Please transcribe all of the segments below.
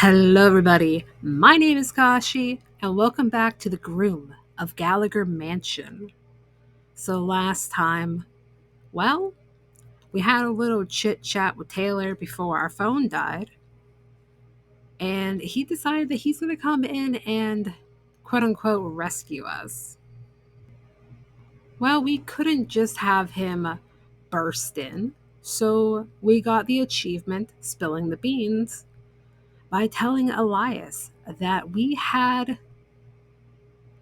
Hello, everybody. My name is Kashi, and welcome back to the Groom of Gallagher Mansion. So, last time, well, we had a little chit chat with Taylor before our phone died, and he decided that he's going to come in and quote unquote rescue us. Well, we couldn't just have him burst in, so we got the achievement spilling the beans by telling Elias that we had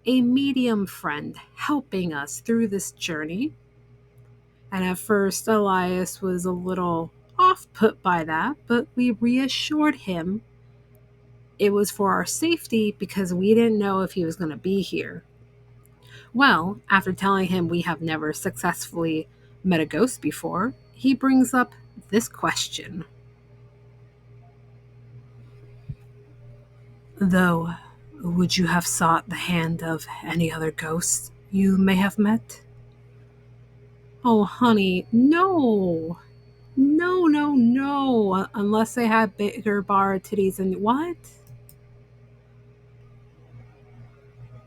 a medium friend helping us through this journey. And at first, Elias was a little off put by that, but we reassured him it was for our safety because we didn't know if he was going to be here. Well, after telling him we have never successfully met a ghost before, he brings up this question. Though, would you have sought the hand of any other ghost you may have met? Oh, honey, no. No, no, no. Unless they have bigger bar titties and what?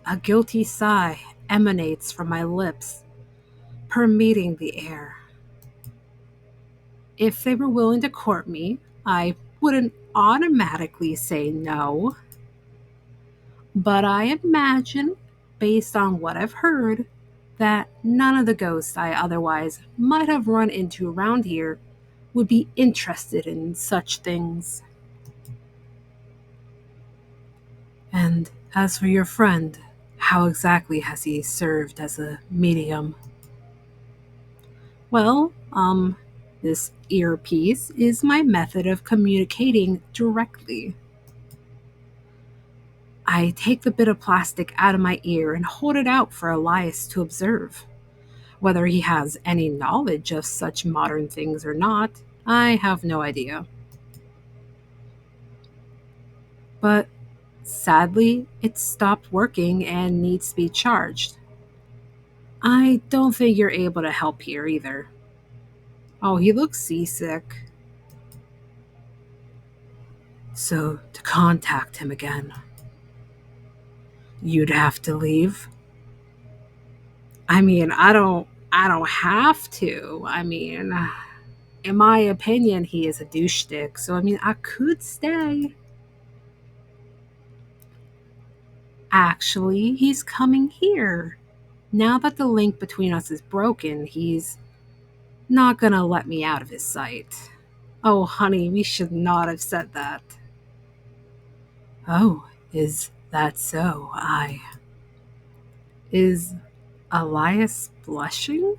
A guilty sigh emanates from my lips, permeating the air. If they were willing to court me, I wouldn't automatically say no. But I imagine, based on what I've heard, that none of the ghosts I otherwise might have run into around here would be interested in such things. And as for your friend, how exactly has he served as a medium? Well, this earpiece is my method of communicating directly. I take the bit of plastic out of my ear and hold it out for Elias to observe. Whether he has any knowledge of such modern things or not, I have no idea. But sadly, it stopped working and needs to be charged. I don't think you're able to help here either. Oh, he looks seasick. So, to contact him again, you'd have to leave. I mean, I don't have to. I mean, in my opinion, he is a douche stick. So, I mean, I could stay. Actually, he's coming here. Now that the link between us is broken, he's not gonna let me out of his sight. Oh, honey, we should not have said that. Oh, is that so? Is Elias blushing?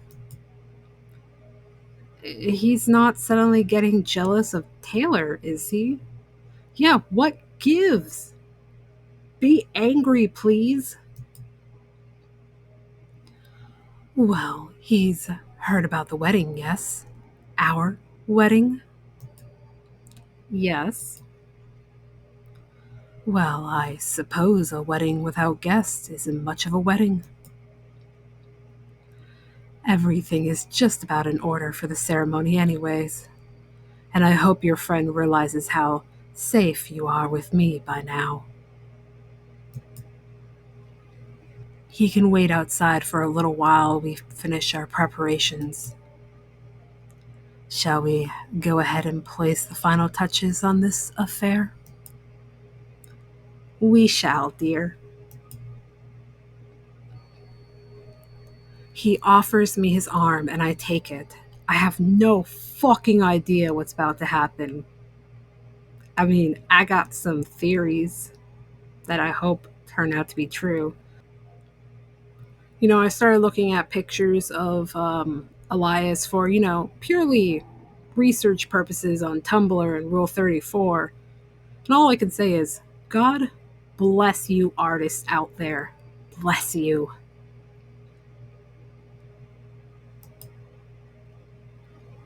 He's not suddenly getting jealous of Taylor, is he? Yeah, what gives? Be angry, please. Well, he's heard about the wedding, yes? Our wedding? Yes. Well, I suppose a wedding without guests isn't much of a wedding. Everything is just about in order for the ceremony, anyways. And I hope your friend realizes how safe you are with me by now. He can wait outside for a little while we finish our preparations. Shall we go ahead and place the final touches on this affair? We shall, dear. He offers me his arm and I take it. I have no fucking idea what's about to happen. I mean, I got some theories that I hope turn out to be true. I started looking at pictures of Elias for, purely research purposes on Tumblr and Rule 34. And all I can say is, God bless you, artists out there. Bless you.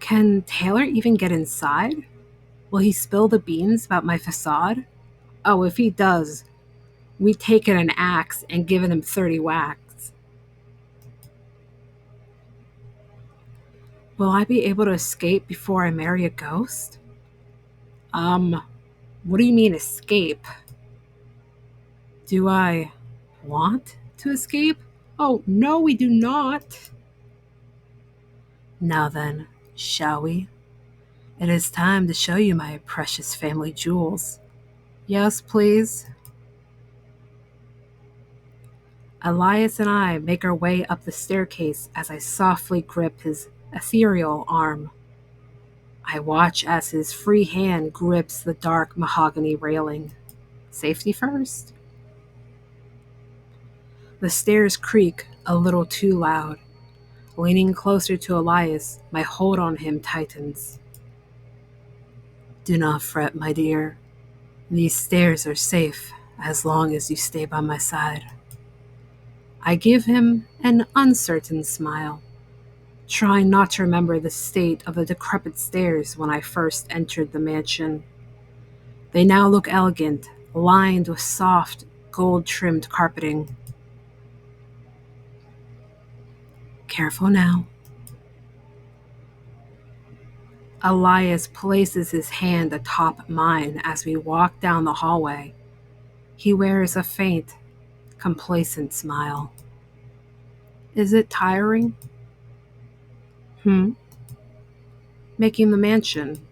Can Taylor even get inside? Will he spill the beans about my facade? Oh, if he does, we've taken an axe and given him 30 whacks. Will I be able to escape before I marry a ghost? Um, What do you mean, escape? Do I want to escape? Oh, no, we do not. Now then, shall we? It is time to show you my precious family jewels. Yes, please. Elias and I make our way up the staircase as I softly grip his ethereal arm. I watch as his free hand grips the dark mahogany railing. Safety first. The stairs creak a little too loud. Leaning closer to Elias, my hold on him tightens. Do not fret, my dear. These stairs are safe as long as you stay by my side. I give him an uncertain smile, trying not to remember the state of the decrepit stairs when I first entered the mansion. They now look elegant, lined with soft, gold-trimmed carpeting. Careful now. Elias places his hand atop mine as we walk down the hallway. He wears a faint, complacent smile. Is it tiring? Hmm? Making the mansion.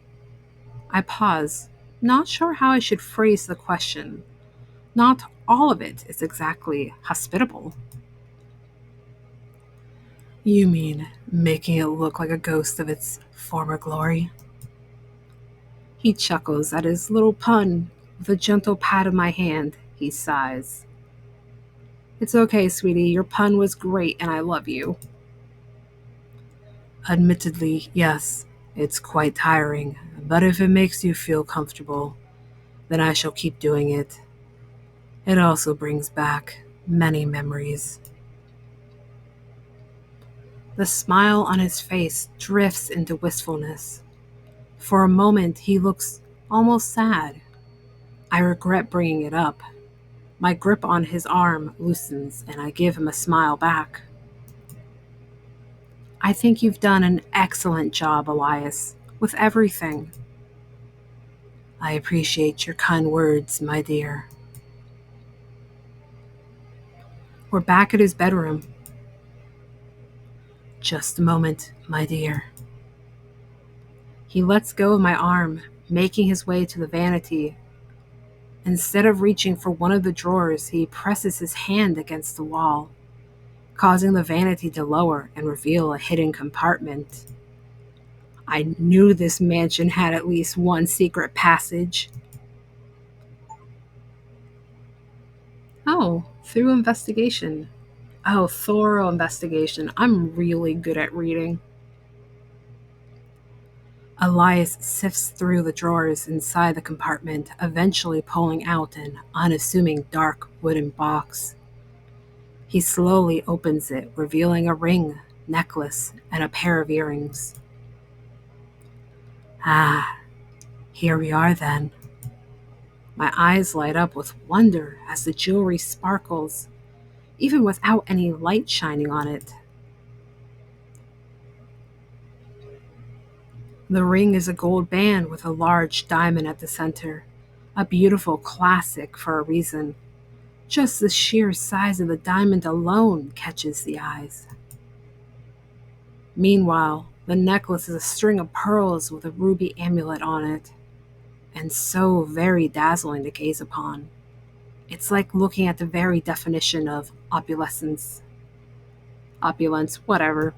I pause, not sure how I should phrase the question. Not all of it is exactly hospitable. You mean making it look like a ghost of its former glory? He chuckles at his little pun. With a gentle pat of my hand, he sighs. It's okay, sweetie. Your pun was great and I love you. Admittedly, yes, it's quite tiring, but if it makes you feel comfortable, then I shall keep doing it. It also brings back many memories. The smile on his face drifts into wistfulness. For a moment, he looks almost sad. I regret bringing it up. My grip on his arm loosens, and I give him a smile back. I think you've done an excellent job, Elias, with everything. I appreciate your kind words, my dear. We're back at his bedroom. Just a moment, my dear. He lets go of my arm, making his way to the vanity. Instead of reaching for one of the drawers, he presses his hand against the wall, causing the vanity to lower and reveal a hidden compartment. I knew this mansion had at least one secret passage. Oh, through investigation. Oh, thorough investigation. I'm really good at reading. Elias sifts through the drawers inside the compartment, eventually pulling out an unassuming dark wooden box. He slowly opens it, revealing a ring, necklace, and a pair of earrings. Ah, here we are then. My eyes light up with wonder as the jewelry sparkles, even without any light shining on it. The ring is a gold band with a large diamond at the center, a beautiful classic for a reason. Just the sheer size of the diamond alone catches the eyes. Meanwhile, the necklace is a string of pearls with a ruby amulet on it, and so very dazzling to gaze upon. It's like looking at the very definition of opulence, whatever.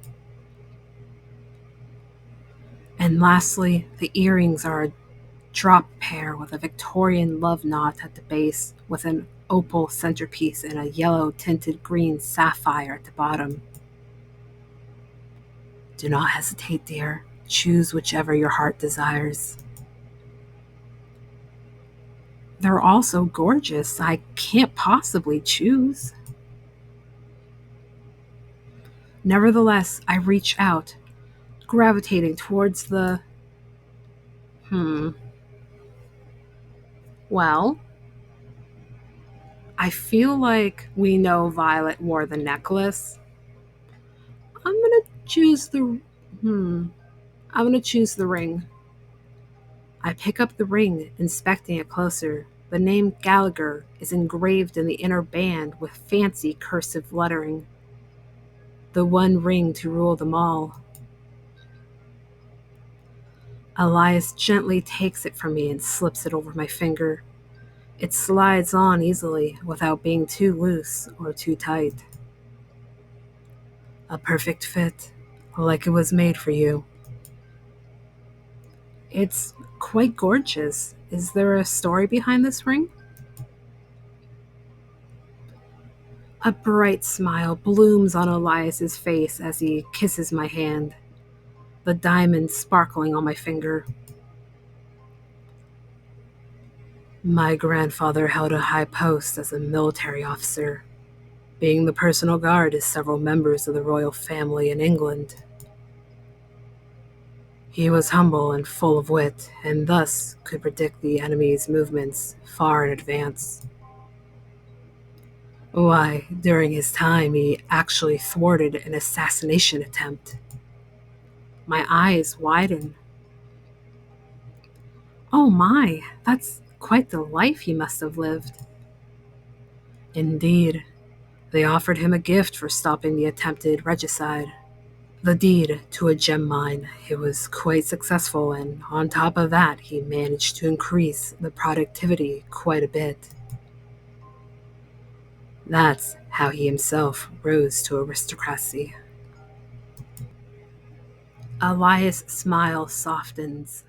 And lastly, the earrings are a drop pair with a Victorian love knot at the base, with an opal centerpiece and a yellow tinted green sapphire at the bottom. Do not hesitate, dear. Choose whichever your heart desires. They're all so gorgeous, I can't possibly choose. Nevertheless, I reach out, gravitating towards the. Hmm. Well, I feel like we know Violet wore the necklace. I'm gonna choose the. Hmm. I'm gonna choose the ring. I pick up the ring, inspecting it closer. The name Gallagher is engraved in the inner band with fancy cursive lettering. The one ring to rule them all. Elias gently takes it from me and slips it over my finger. It slides on easily without being too loose or too tight. A perfect fit, like it was made for you. It's quite gorgeous. Is there a story behind this ring? A bright smile blooms on Elias's face as he kisses my hand, the diamond sparkling on my finger. My grandfather held a high post as a military officer, being the personal guard to several members of the royal family in England. He was humble and full of wit, and thus could predict the enemy's movements far in advance. Why, during his time, he actually thwarted an assassination attempt. My eyes widen. Oh my, that's quite the life he must have lived. Indeed, they offered him a gift for stopping the attempted regicide. The deed to a gem mine. It was quite successful, and on top of that, he managed to increase the productivity quite a bit. That's how he himself rose to aristocracy. Elias' smile softens,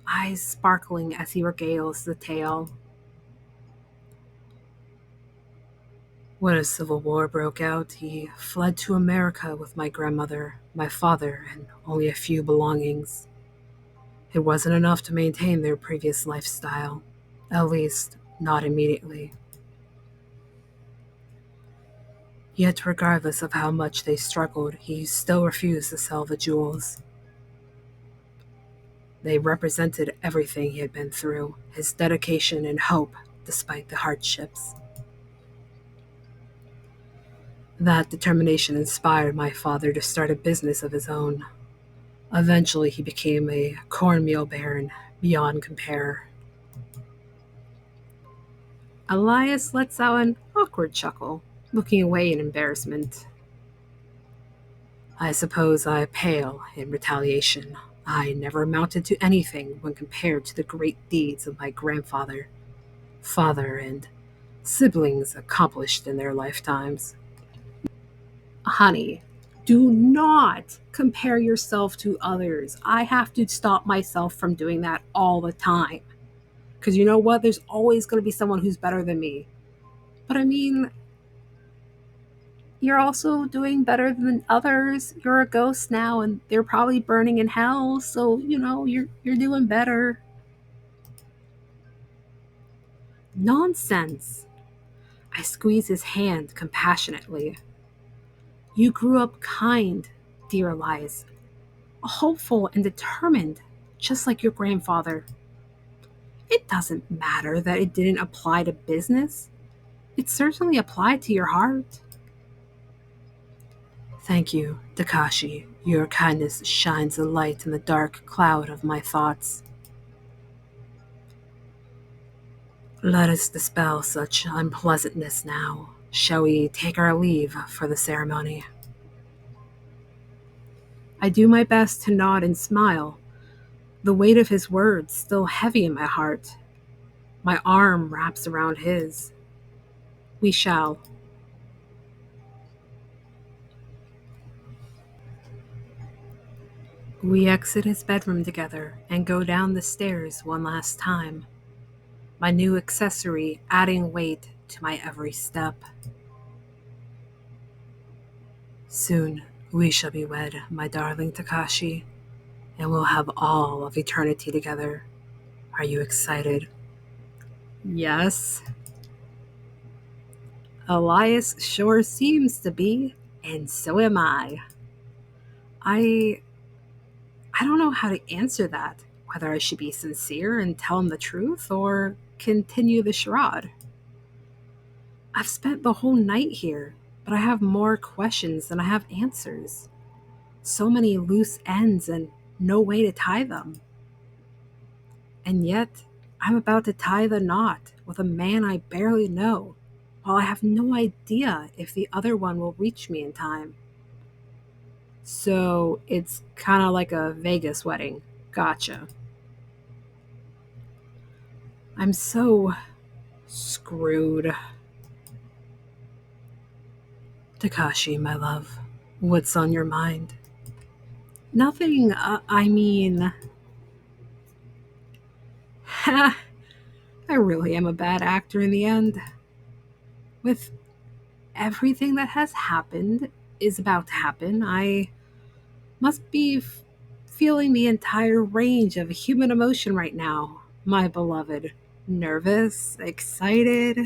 eyes sparkling as he regales the tale. When a civil war broke out, he fled to America with my grandmother, my father, and only a few belongings. It wasn't enough to maintain their previous lifestyle, at least not immediately. Yet, regardless of how much they struggled, he still refused to sell the jewels. They represented everything he had been through, his dedication and hope despite the hardships. That determination inspired my father to start a business of his own. Eventually, he became a cornmeal baron beyond compare. Elias lets out an awkward chuckle, looking away in embarrassment. I suppose I pale in retaliation. I never amounted to anything when compared to the great deeds of my grandfather, father, and siblings accomplished in their lifetimes. Honey, do not compare yourself to others. I have to stop myself from doing that all the time. Because you know what? There's always going to be someone who's better than me. But I mean, you're also doing better than others. You're a ghost now, and they're probably burning in hell. So you're doing better. Nonsense. I squeeze his hand compassionately. You grew up kind, dear Elias, hopeful and determined, just like your grandfather. It doesn't matter that it didn't apply to business. It certainly applied to your heart. Thank you, Takashi. Your kindness shines a light in the dark cloud of my thoughts. Let us dispel such unpleasantness now. Shall we take our leave for the ceremony? I do my best to nod and smile, the weight of his words still heavy in my heart. My arm wraps around his. We shall. We exit his bedroom together and go down the stairs one last time, my new accessory adding weight to my every step. Soon we shall be wed, my darling Takashi, and we'll have all of eternity together. Are you excited? Yes. Elias sure seems to be, and so am I. I I don't know how to answer that, whether I should be sincere and tell him the truth or continue the charade. I've spent the whole night here, but I have more questions than I have answers. So many loose ends and no way to tie them. And yet, I'm about to tie the knot with a man I barely know, while I have no idea if the other one will reach me in time. So it's kind of like a Vegas wedding. Gotcha. I'm so screwed. Takashi, my love, what's on your mind? Nothing, I mean, I really am a bad actor in the end. With everything that has happened, is about to happen, I must be feeling the entire range of human emotion right now, my beloved. Nervous, excited,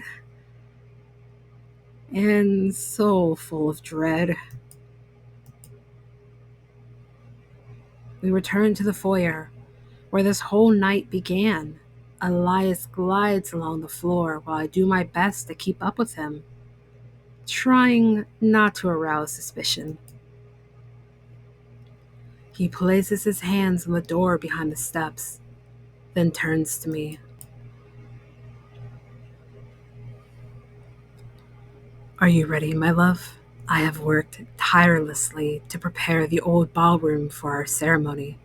and so full of dread. We return to the foyer, where this whole night began. Elias glides along the floor while I do my best to keep up with him, trying not to arouse suspicion. He places his hands on the door behind the steps, then turns to me. Are you ready, my love? I have worked tirelessly to prepare the old ballroom for our ceremony,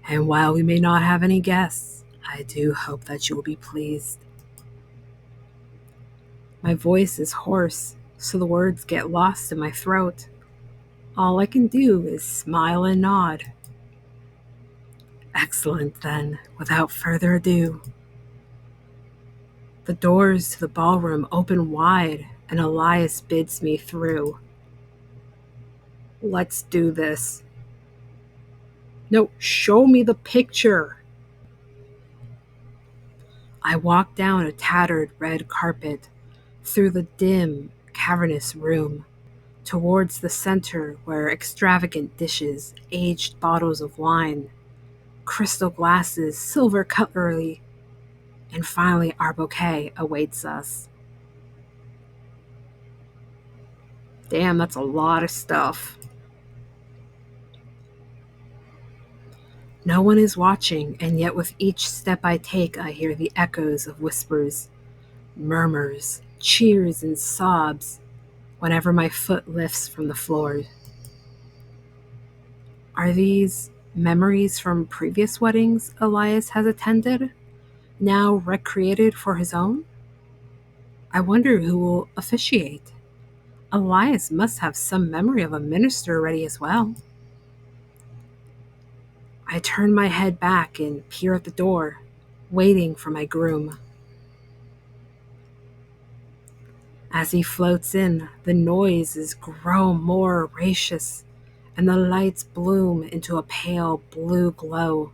and while we may not have any guests, I do hope that you will be pleased. My voice is hoarse, so the words get lost in my throat. All I can do is smile and nod. Excellent, then, without further ado. The doors to the ballroom open wide, and Elias bids me through. Let's do this. No, show me the picture. I walk down a tattered red carpet, through the dim, cavernous room, towards the center where extravagant dishes, aged bottles of wine, crystal glasses, silver cutlery, and finally our bouquet awaits us. Damn, that's a lot of stuff. No one is watching, and yet with each step I take, I hear the echoes of whispers, murmurs, cheers, and sobs whenever my foot lifts from the floor. Are these memories from previous weddings Elias has attended, now recreated for his own? I wonder who will officiate. Elias must have some memory of a minister ready as well. I turn my head back and peer at the door, waiting for my groom. As he floats in, the noises grow more raucous, and the lights bloom into a pale blue glow.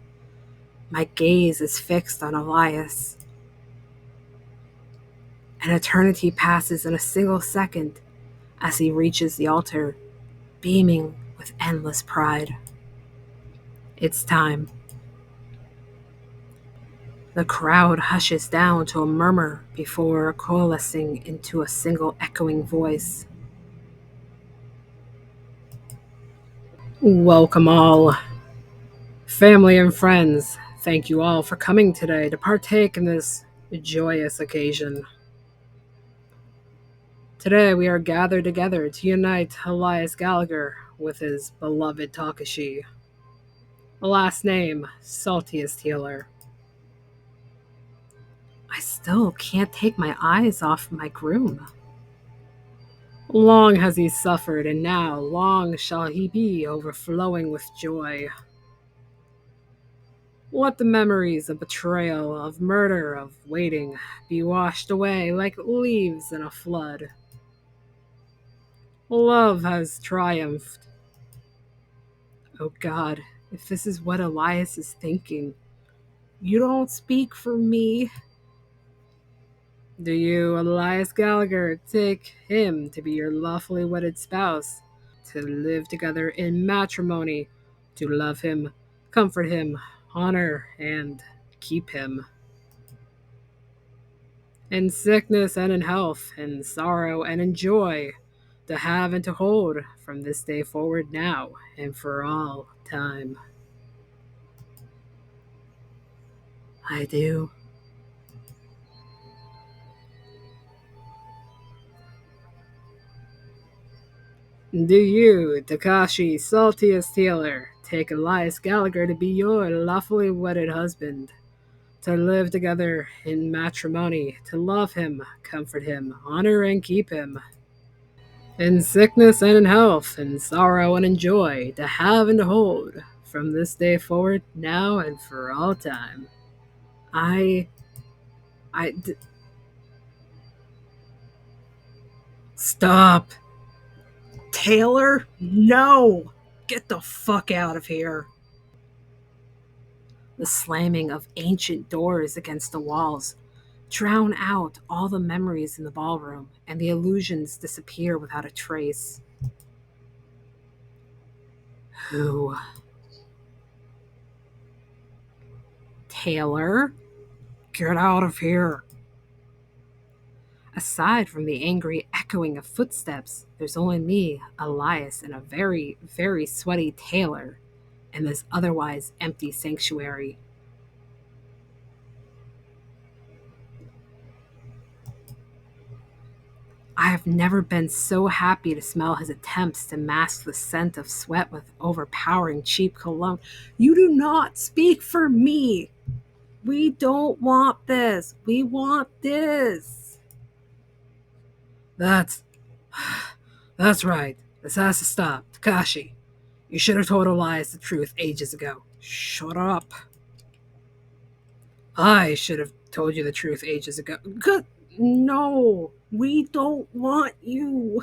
My gaze is fixed on Elias. An eternity passes in a single second as he reaches the altar, beaming with endless pride. It's time. The crowd hushes down to a murmur before coalescing into a single echoing voice. Welcome all. Family and friends, thank you all for coming today to partake in this joyous occasion. Today we are gathered together to unite Elias Gallagher with his beloved Takashi. Last name, Saltiest-Healer. I still can't take my eyes off my groom. Long has he suffered, and now long shall he be overflowing with joy. Let the memories of betrayal, of murder, of waiting be washed away like leaves in a flood. Love has triumphed. Oh God, if this is what Elias is thinking, you don't speak for me. Do you, Elias Gallagher, take him to be your lawfully wedded spouse, to live together in matrimony, to love him, comfort him, honor, and keep him? In sickness and in health, in sorrow and in joy, to have and to hold from this day forward now and for all time. I do. Do you, The-Saltiest-Healer, take Elias Gallagher to be your lawfully wedded husband, to live together in matrimony, to love him, comfort him, honor and keep him, in sickness and in health, in sorrow and in joy, to have and to hold, from this day forward, now and for all time? I, I, stop. Taylor, no! Get the fuck out of here. The slamming of ancient doors against the walls drown out all the memories in the ballroom, and the illusions disappear without a trace. Who? Taylor? Get out of here. Aside from the angry echoing of footsteps, there's only me, Elias, and a very, very sweaty Taylor in this otherwise empty sanctuary. I have never been so happy to smell his attempts to mask the scent of sweat with overpowering cheap cologne. You do not speak for me. We don't want this. We want this. That's that's right. This has to stop. Takashi, you should have told Elias the truth ages ago. Shut up. I should have told you the truth ages ago. Good. No, we don't want you.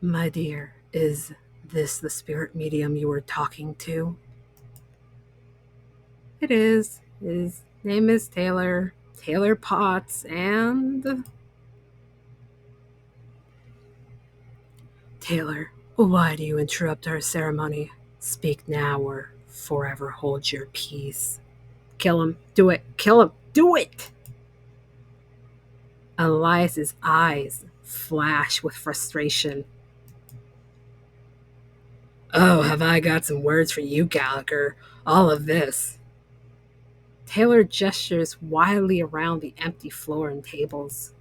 My dear, is this the spirit medium you were talking to? It is. His name is Taylor. Taylor Potts, and Taylor, why do you interrupt our ceremony? Speak now or forever hold your peace. Kill him. Do it. Kill him. Do it! Elias's eyes flash with frustration. Oh, have I got some words for you, Gallagher. All of this. Taylor gestures wildly around the empty floor and tables.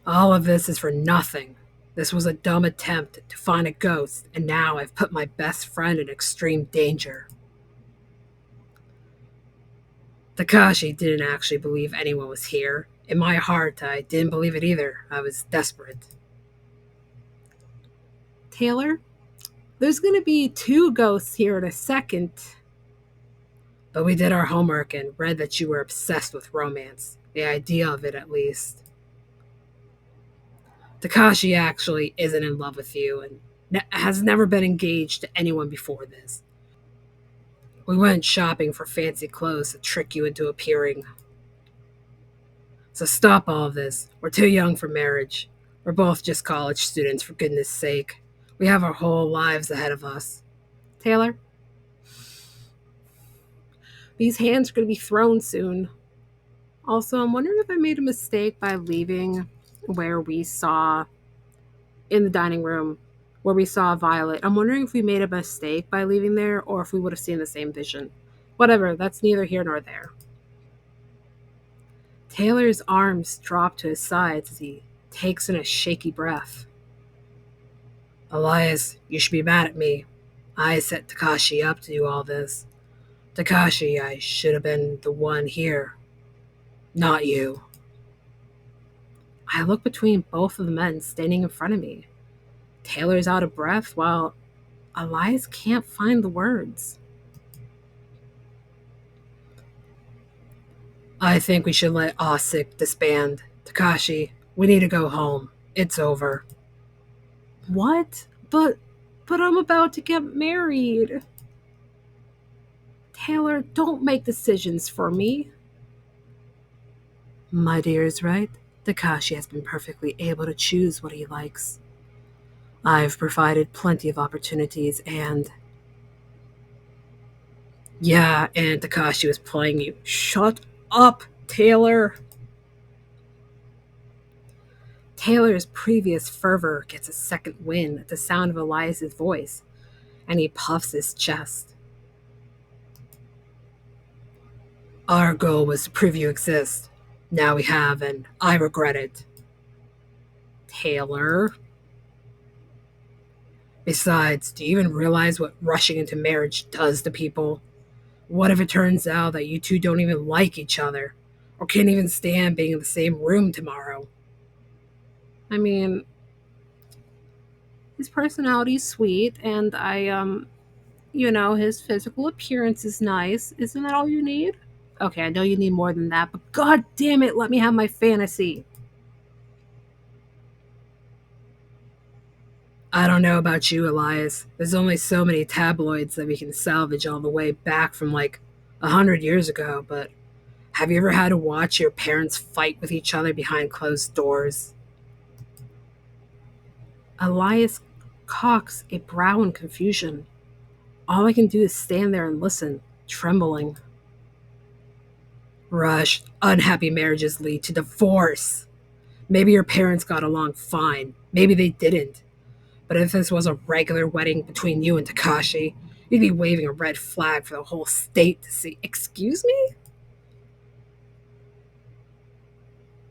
All of this is for nothing. This was a dumb attempt to find a ghost, and now I've put my best friend in extreme danger. Takashi didn't actually believe anyone was here. In my heart, I didn't believe it either. I was desperate. Taylor, there's going to be two ghosts here in a second. But we did our homework and read that you were obsessed with romance. The idea of it, at least. Takashi actually isn't in love with you and has never been engaged to anyone before this. We went shopping for fancy clothes to trick you into appearing. So stop all of this. We're too young for marriage. We're both just college students, for goodness sake. We have our whole lives ahead of us. Taylor, these hands are going to be thrown soon. Also, I'm wondering if I made a mistake by leaving where we saw in the dining room where we saw Violet. I'm wondering if we made a mistake by leaving there or if we would have seen the same vision. Whatever, that's neither here nor there. Taylor's arms drop to his sides as he takes in a shaky breath. Elias, you should be mad at me. I set Takashi up to do all this. Takashi, I should have been the one here. Not you. I look between both of the men standing in front of me. Taylor's out of breath while Elias can't find the words. I think we should let Osik disband. Takashi, we need to go home. It's over. What? But I'm about to get married. Taylor, don't make decisions for me. My dear is right. Takashi has been perfectly able to choose what he likes. I've provided plenty of opportunities and... Yeah, and Takashi was playing you. Shut up, Taylor! Taylor's previous fervor gets a second wind at the sound of Elias's voice. And he puffs his chest. Our goal was to prove you exist. Now we have, and I regret it. Taylor. Besides, do you even realize what rushing into marriage does to people? What if it turns out that you two don't even like each other? Or can't even stand being in the same room tomorrow? I mean, his personality's sweet, and his physical appearance is nice. Isn't that all you need? Okay, I know you need more than that, but god damn it, let me have my fantasy. I don't know about you, Elias. There's only so many tabloids that we can salvage all the way back from like 100 years ago, but have you ever had to watch your parents fight with each other behind closed doors? Elias cocks a brow in confusion. All I can do is stand there and listen, trembling. Rush, unhappy marriages lead to divorce. Maybe your parents got along fine. Maybe they didn't. But if this was a regular wedding between you and Takashi, you'd be waving a red flag for the whole state to see. Excuse me?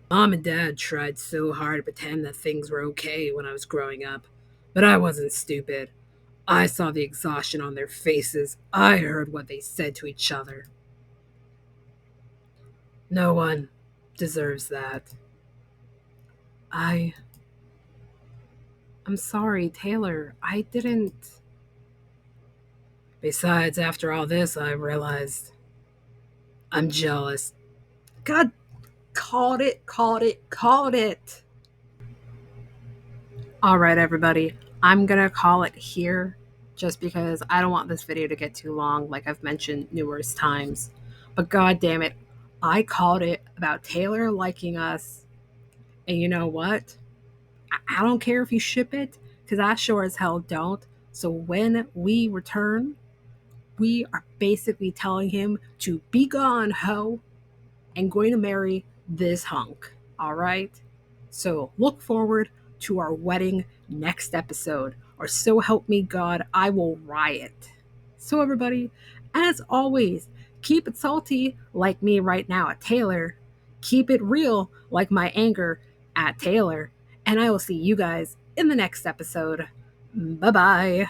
Mom and Dad tried so hard to pretend that things were okay when I was growing up. But I wasn't stupid. I saw the exhaustion on their faces. I heard what they said to each other. No one deserves that. I. I'm sorry, Taylor. I didn't. Besides, after all this, I realized I'm jealous. God, called it, called it, called it. All right, everybody. I'm going to call it here just because I don't want this video to get too long, like I've mentioned numerous times. But god damn it, I called it about Taylor liking us. And you know what? I don't care if you ship it, because I sure as hell don't. So when we return, we are basically telling him to be gone, ho, and going to marry this hunk. All right? So look forward to our wedding next episode, or so help me God, I will riot. So, everybody, as always, keep it salty like me right now at Taylor. Keep it real like my anger at Taylor. And I will see you guys in the next episode. Bye bye.